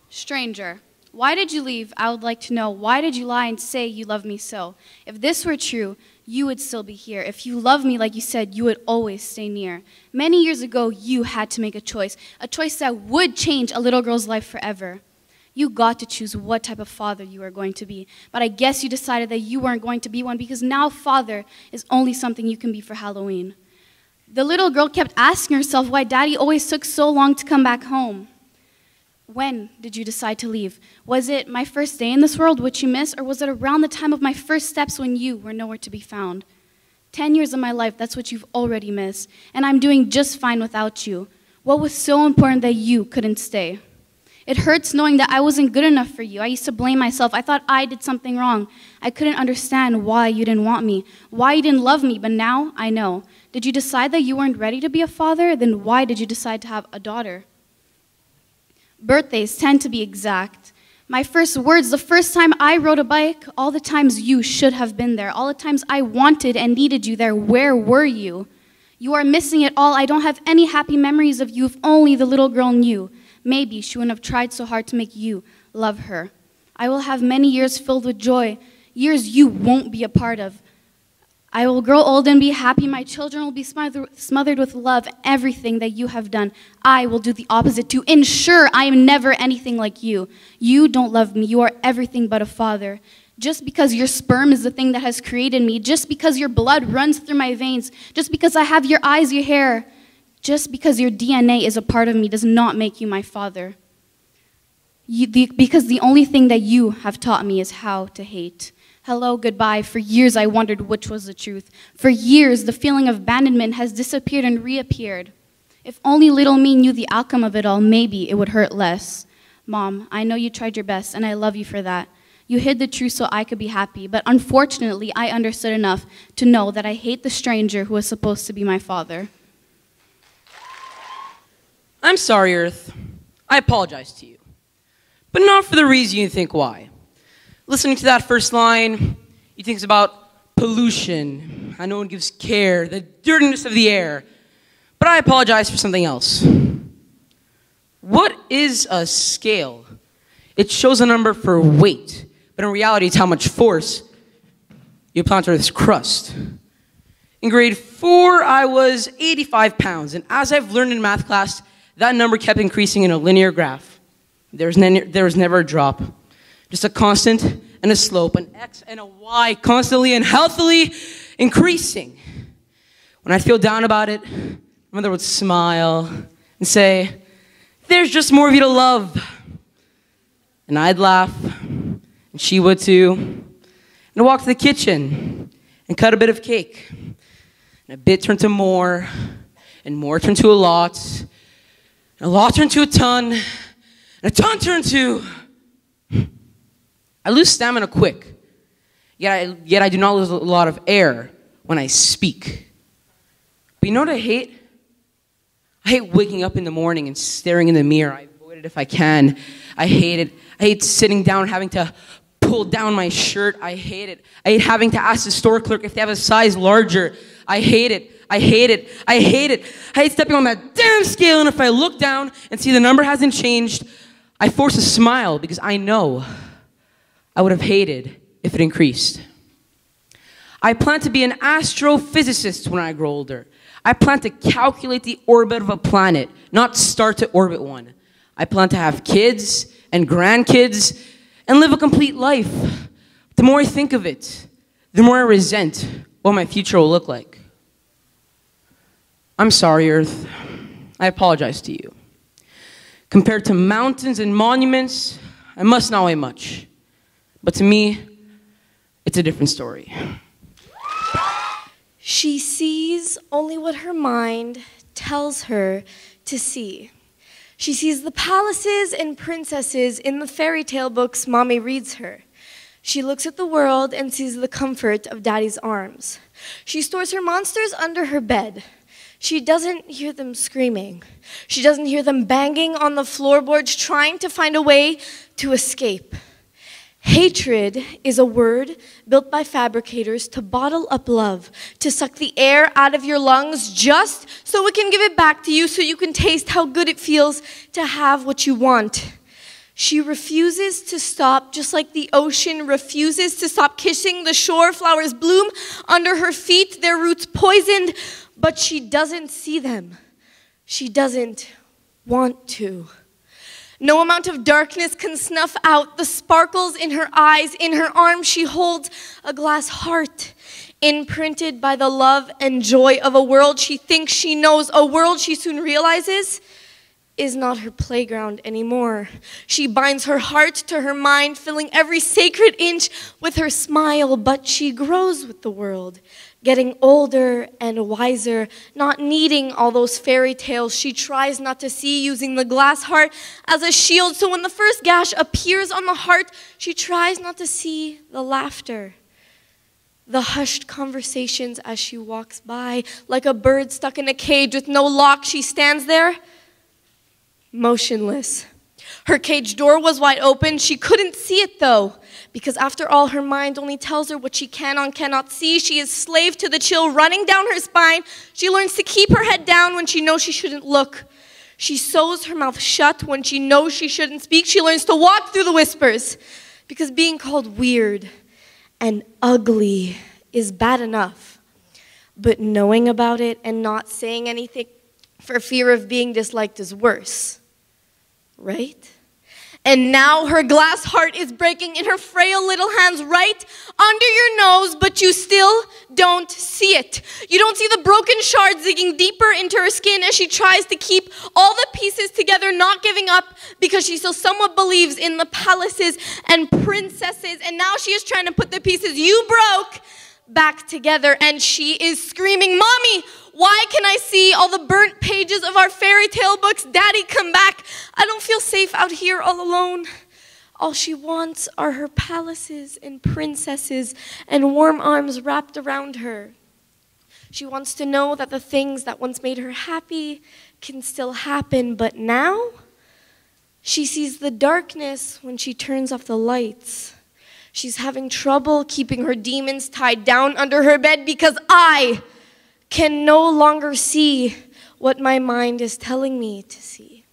Stranger, why did you leave? I would like to know. Why did you lie and say you love me so? If this were true, you would still be here. If you love me like you said, you would always stay near. Many years ago, you had to make a choice that would change a little girl's life forever. You got to choose what type of father you were going to be. But I guess you decided that you weren't going to be one because now father is only something you can be for Halloween. The little girl kept asking herself why Daddy always took so long to come back home. When did you decide to leave? Was it my first day in this world, which you missed, or was it around the time of my first steps when you were nowhere to be found? 10 years of my life, that's what you've already missed, and I'm doing just fine without you. What was so important that you couldn't stay? It hurts knowing that I wasn't good enough for you. I used to blame myself. I thought I did something wrong. I couldn't understand why you didn't want me, why you didn't love me, but now I know. Did you decide that you weren't ready to be a father? Then why did you decide to have a daughter? Birthdays tend to be exact. My first words, the first time I rode a bike, all the times you should have been there, all the times I wanted and needed you there, where were you? You are missing it all. I don't have any happy memories of you if only the little girl knew. Maybe she wouldn't have tried so hard to make you love her. I will have many years filled with joy, years you won't be a part of. I will grow old and be happy. My children will be smothered with love. Everything that you have done, I will do the opposite to ensure I am never anything like you. You don't love me. You are everything but a father. Just because your sperm is the thing that has created me, just because your blood runs through my veins, just because I have your eyes, your hair, just because your DNA is a part of me does not make you my father. Because the only thing that you have taught me is how to hate. Hello, goodbye. For years I wondered which was the truth. For years the feeling of abandonment has disappeared and reappeared. If only little me knew the outcome of it all, maybe it would hurt less. Mom, I know you tried your best and I love you for that. You hid the truth so I could be happy, but unfortunately I understood enough to know that I hate the stranger who was supposed to be my father. I'm sorry, Earth. I apologize to you. But not for the reason you think why. Listening to that first line, you think it's about pollution, how no one gives care, the dirtiness of the air. But I apologize for something else. What is a scale? It shows a number for weight, but in reality it's how much force you apply to Earth's crust. In grade 4, I was 85 pounds, and as I've learned in math class, that number kept increasing in a linear graph. There was never a drop. Just a constant and a slope, an X and a Y, constantly and healthily increasing. When I'd feel down about it, my mother would smile and say, "There's just more of you to love." And I'd laugh, and she would too. And I'd walk to the kitchen and cut a bit of cake. And a bit turned to more, and more turned to a lot, and a lot turned to a ton, and a ton turned to... I lose stamina quick, yet I do not lose a lot of air when I speak. But you know what I hate? I hate waking up in the morning and staring in the mirror. I avoid it if I can. I hate it. I hate sitting down and having to pull down my shirt. I hate it. I hate having to ask the store clerk if they have a size larger. I hate it. I hate it. I hate it. I hate stepping on that damn scale, and if I look down and see the number hasn't changed, I force a smile because I know I would have hated if it increased. I plan to be an astrophysicist when I grow older. I plan to calculate the orbit of a planet, not start to orbit one. I plan to have kids and grandkids and live a complete life. The more I think of it, the more I resent what my future will look like. I'm sorry, Earth. I apologize to you. Compared to mountains and monuments, I must not weigh much. But to me, it's a different story. She sees only what her mind tells her to see. She sees the palaces and princesses in the fairy tale books Mommy reads her. She looks at the world and sees the comfort of Daddy's arms. She stores her monsters under her bed. She doesn't hear them screaming. She doesn't hear them banging on the floorboards, trying to find a way to escape. Hatred is a word built by fabricators to bottle up love, to suck the air out of your lungs just so it can give it back to you so you can taste how good it feels to have what you want. She refuses to stop, just like the ocean refuses to stop kissing the shore. Flowers bloom under her feet, their roots poisoned, but she doesn't see them. She doesn't want to. No amount of darkness can snuff out the sparkles in her eyes. In her arms, she holds a glass heart, imprinted by the love and joy of a world she thinks she knows, a world she soon realizes is not her playground anymore. She binds her heart to her mind, filling every sacred inch with her smile, but she grows with the world, getting older and wiser, not needing all those fairy tales she tries not to see, using the glass heart as a shield. So when the first gash appears on the heart, she tries not to see the laughter, the hushed conversations as she walks by. Like a bird stuck in a cage with no lock, she stands there, motionless. Her cage door was wide open. She couldn't see it, though, because after all, her mind only tells her what she can and cannot see. She is slave to the chill running down her spine. She learns to keep her head down when she knows she shouldn't look. She sews her mouth shut when she knows she shouldn't speak. She learns to walk through the whispers, because being called weird and ugly is bad enough. But knowing about it and not saying anything for fear of being disliked is worse. Right? And now her glass heart is breaking in her frail little hands right under your nose, but you still don't see it. You don't see the broken shards digging deeper into her skin as she tries to keep all the pieces together, not giving up because she still somewhat believes in the palaces and princesses. And now she is trying to put the pieces you broke back together, and she is screaming, "Mommy, why can I see all the burnt pages of our fairy tale books? Daddy, come back. I don't feel safe out here all alone." All she wants are her palaces and princesses and warm arms wrapped around her. She wants to know that the things that once made her happy can still happen, but now she sees the darkness when she turns off the lights. She's having trouble keeping her demons tied down under her bed because I can no longer see what my mind is telling me to see.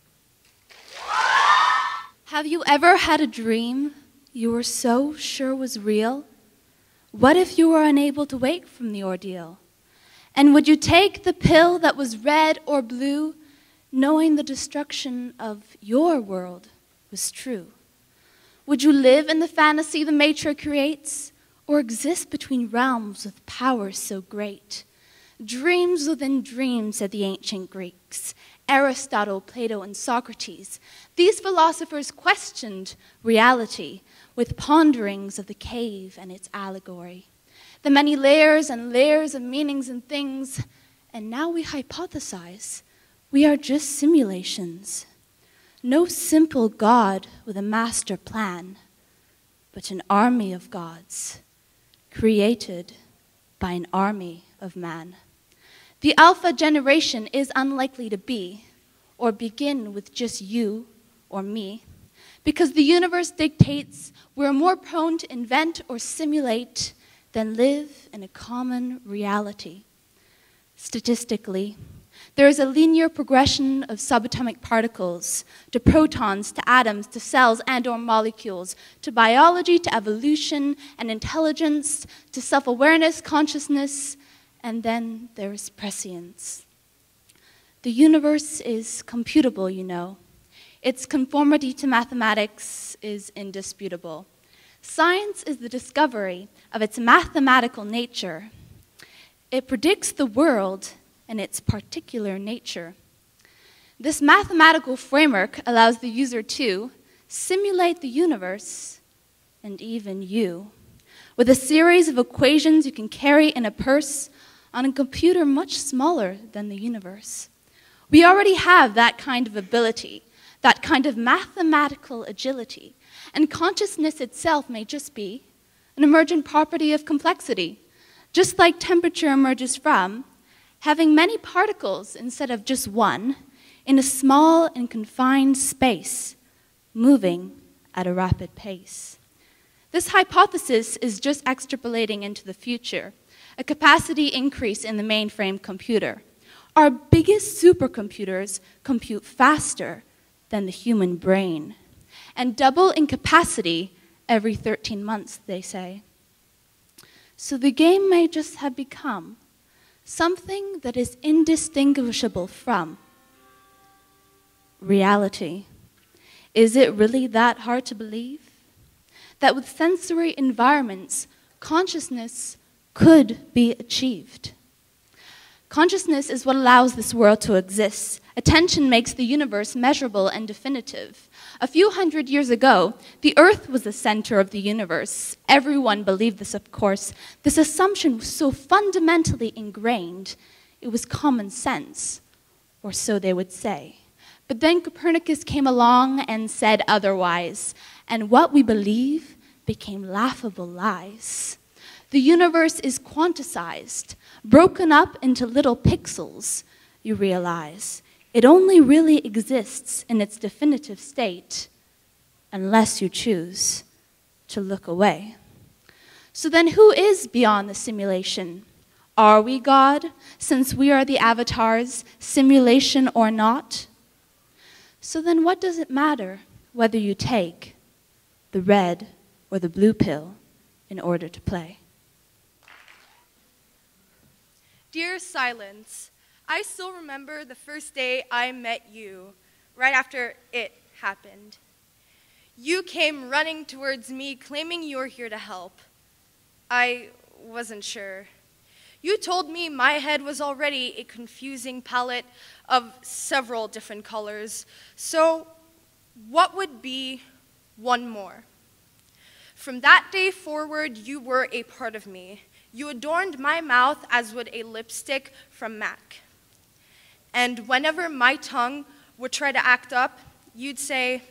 Have you ever had a dream you were so sure was real? What if you were unable to wake from the ordeal? And would you take the pill that was red or blue, knowing the destruction of your world was true? Would you live in the fantasy the matrix creates, or exist between realms with powers so great? Dreams within dreams, said the ancient Greeks, Aristotle, Plato, and Socrates. These philosophers questioned reality with ponderings of the cave and its allegory, the many layers and layers of meanings and things, and now we hypothesize we are just simulations. No simple God with a master plan, but an army of gods created by an army of man. The alpha generation is unlikely to be or begin with just you or me, because the universe dictates we're more prone to invent or simulate than live in a common reality. Statistically, there is a linear progression of subatomic particles, to protons, to atoms, to cells and or molecules, to biology, to evolution and intelligence, to self-awareness, consciousness, and then there is prescience. The universe is computable, you know. Its conformity to mathematics is indisputable. Science is the discovery of its mathematical nature. It predicts the world and its particular nature. This mathematical framework allows the user to simulate the universe and even you, with a series of equations you can carry in a purse on a computer much smaller than the universe. We already have that kind of ability, that kind of mathematical agility, and consciousness itself may just be an emergent property of complexity. Just like temperature emerges from having many particles instead of just one in a small and confined space, moving at a rapid pace. This hypothesis is just extrapolating into the future, a capacity increase in the mainframe computer. Our biggest supercomputers compute faster than the human brain, and double in capacity every 13 months, they say. So the game may just have become something that is indistinguishable from reality. Is it really that hard to believe? That with sensory environments, consciousness could be achieved. Consciousness is what allows this world to exist. Attention makes the universe measurable and definitive. A few hundred years ago, the Earth was the center of the universe. Everyone believed this, of course. This assumption was so fundamentally ingrained, it was common sense, or so they would say. But then Copernicus came along and said otherwise, and what we believe became laughable lies. The universe is quanticized, broken up into little pixels, you realize. It only really exists in its definitive state unless you choose to look away. So then who is beyond the simulation? Are we God, since we are the avatars, simulation or not? So then what does it matter whether you take the red or the blue pill in order to play? Dear Silence, I still remember the first day I met you, right after it happened. You came running towards me, claiming you were here to help. I wasn't sure. You told me my head was already a confusing palette of several different colors, so what would be one more? From that day forward, you were a part of me. You adorned my mouth as would a lipstick from MAC. And whenever my tongue would try to act up, you'd say,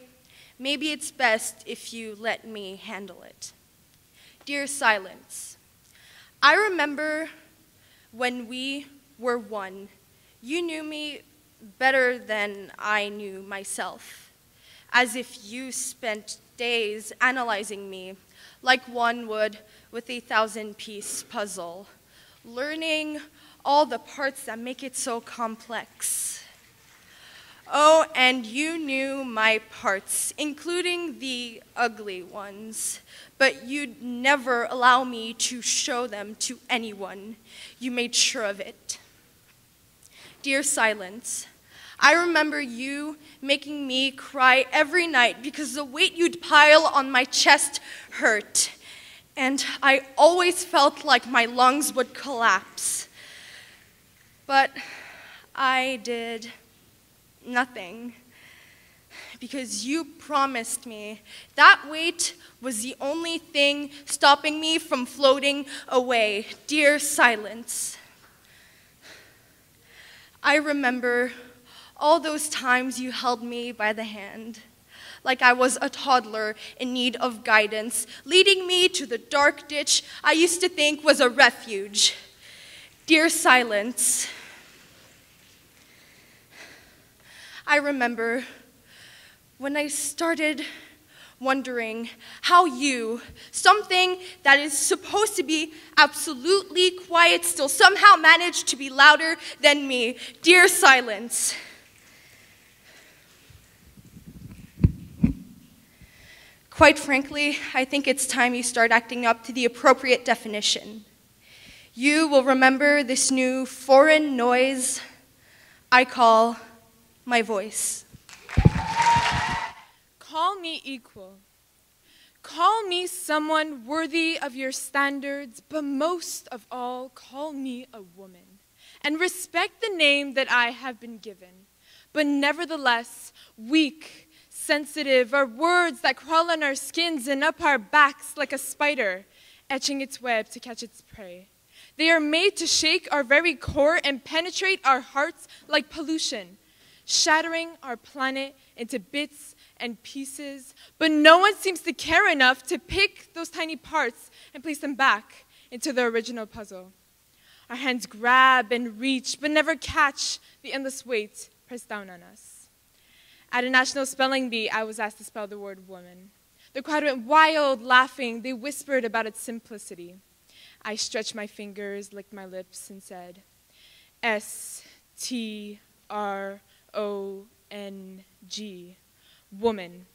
maybe it's best if you let me handle it. Dear Silence, I remember when we were one, you knew me better than I knew myself, as if you spent days analyzing me like one would with a 1,000-piece puzzle, learning all the parts that make it so complex. Oh, and you knew my parts, including the ugly ones, but you'd never allow me to show them to anyone. You made sure of it. Dear Silence, I remember you making me cry every night because the weight you'd pile on my chest hurt, and I always felt like my lungs would collapse. But I did nothing, because you promised me that weight was the only thing stopping me from floating away. Dear Silence, I remember all those times you held me by the hand, like I was a toddler in need of guidance, leading me to the dark ditch I used to think was a refuge. Dear Silence, I remember when I started wondering how you, something that is supposed to be absolutely quiet, still somehow managed to be louder than me. Dear Silence, quite frankly, I think it's time you start acting up to the appropriate definition. You will remember this new foreign noise I call my voice. Call me equal. Call me someone worthy of your standards, but most of all, call me a woman. And respect the name that I have been given. But nevertheless, weak, sensitive are words that crawl on our skins and up our backs like a spider, etching its web to catch its prey. They are made to shake our very core and penetrate our hearts like pollution, shattering our planet into bits and pieces, but no one seems to care enough to pick those tiny parts and place them back into the original puzzle. Our hands grab and reach, but never catch the endless weight pressed down on us. At a national spelling bee, I was asked to spell the word woman. The crowd went wild, laughing. They whispered about its simplicity. I stretched my fingers, licked my lips, and said, S-T-R-O-N-G, woman.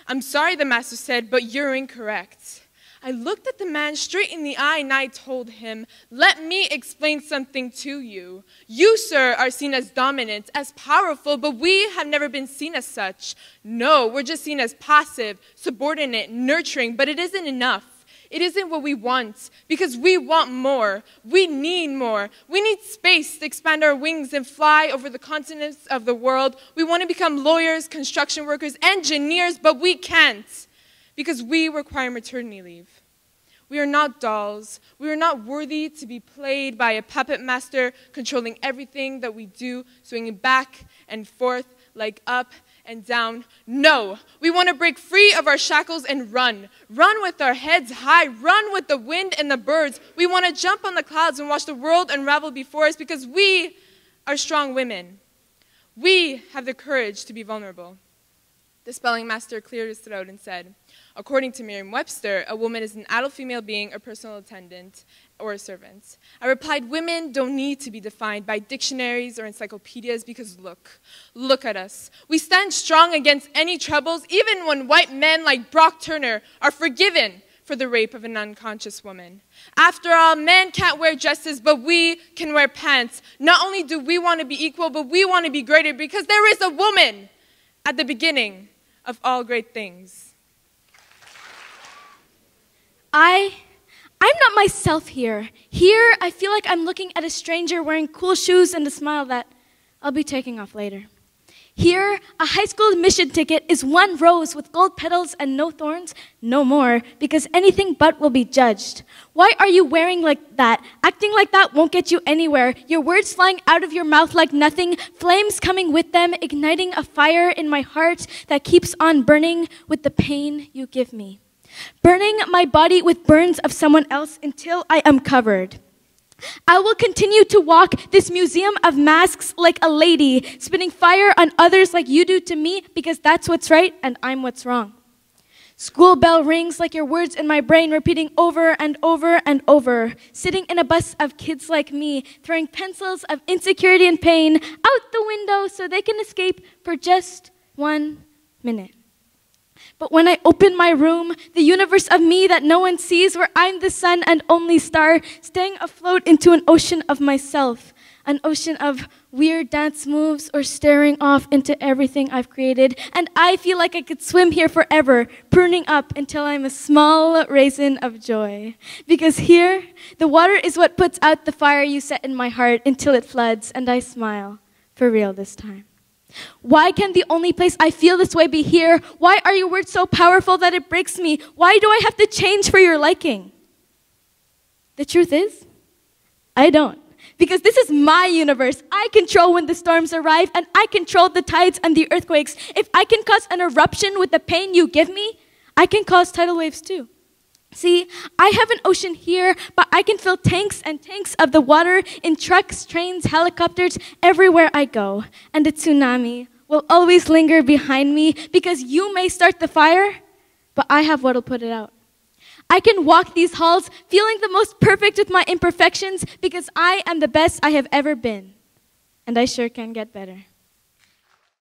I'm sorry, the master said, but you're incorrect. I looked at the man straight in the eye and I told him, let me explain something to you. You, sir, are seen as dominant, as powerful, but we have never been seen as such. No, we're just seen as passive, subordinate, nurturing, but it isn't enough. It isn't what we want, because we want more. We need more. We need space to expand our wings and fly over the continents of the world. We want to become lawyers, construction workers, engineers, but we can't, because we require maternity leave. We are not dolls. We are not worthy to be played by a puppet master controlling everything that we do, swinging back and forth like up and down. No, we want to break free of our shackles and run. Run with our heads high. Run with the wind and the birds. We want to jump on the clouds and watch the world unravel before us because we are strong women. We have the courage to be vulnerable. The spelling master cleared his throat and said, according to Merriam-Webster, a woman is an adult female being, a personal attendant, or a servant. I replied, women don't need to be defined by dictionaries or encyclopedias because look at us. We stand strong against any troubles, even when white men like Brock Turner are forgiven for the rape of an unconscious woman. After all, men can't wear dresses, but we can wear pants. Not only do we want to be equal, but we want to be greater because there is a woman at the beginning of all great things. I'm not myself here. Here, I feel like I'm looking at a stranger wearing cool shoes and a smile that I'll be taking off later. Here, a high school admission ticket is one rose with gold petals and no thorns, no more, because anything but will be judged. Why are you wearing like that? Acting like that won't get you anywhere. Your words flying out of your mouth like nothing, flames coming with them, igniting a fire in my heart that keeps on burning with the pain you give me. Burning my body with burns of someone else until I am covered. I will continue to walk this museum of masks like a lady, spitting fire on others like you do to me because that's what's right and I'm what's wrong. School bell rings like your words in my brain, repeating over and over and over. Sitting in a bus of kids like me, throwing pencils of insecurity and pain out the window so they can escape for just 1 minute. But when I open my room, the universe of me that no one sees, where I'm the sun and only star, staying afloat into an ocean of myself, an ocean of weird dance moves or staring off into everything I've created. And I feel like I could swim here forever, pruning up until I'm a small raisin of joy. Because here, the water is what puts out the fire you set in my heart until it floods, and I smile, for real this time. Why can the only place I feel this way be here? Why are your words so powerful that it breaks me? Why do I have to change for your liking? The truth is, I don't. Because this is my universe. I control when the storms arrive, and I control the tides and the earthquakes. If I can cause an eruption with the pain you give me, I can cause tidal waves too. See, I have an ocean here, but I can fill tanks and tanks of the water in trucks, trains, helicopters, everywhere I go. And the tsunami will always linger behind me because you may start the fire, but I have what'll put it out. I can walk these halls feeling the most perfect with my imperfections because I am the best I have ever been. And I sure can get better.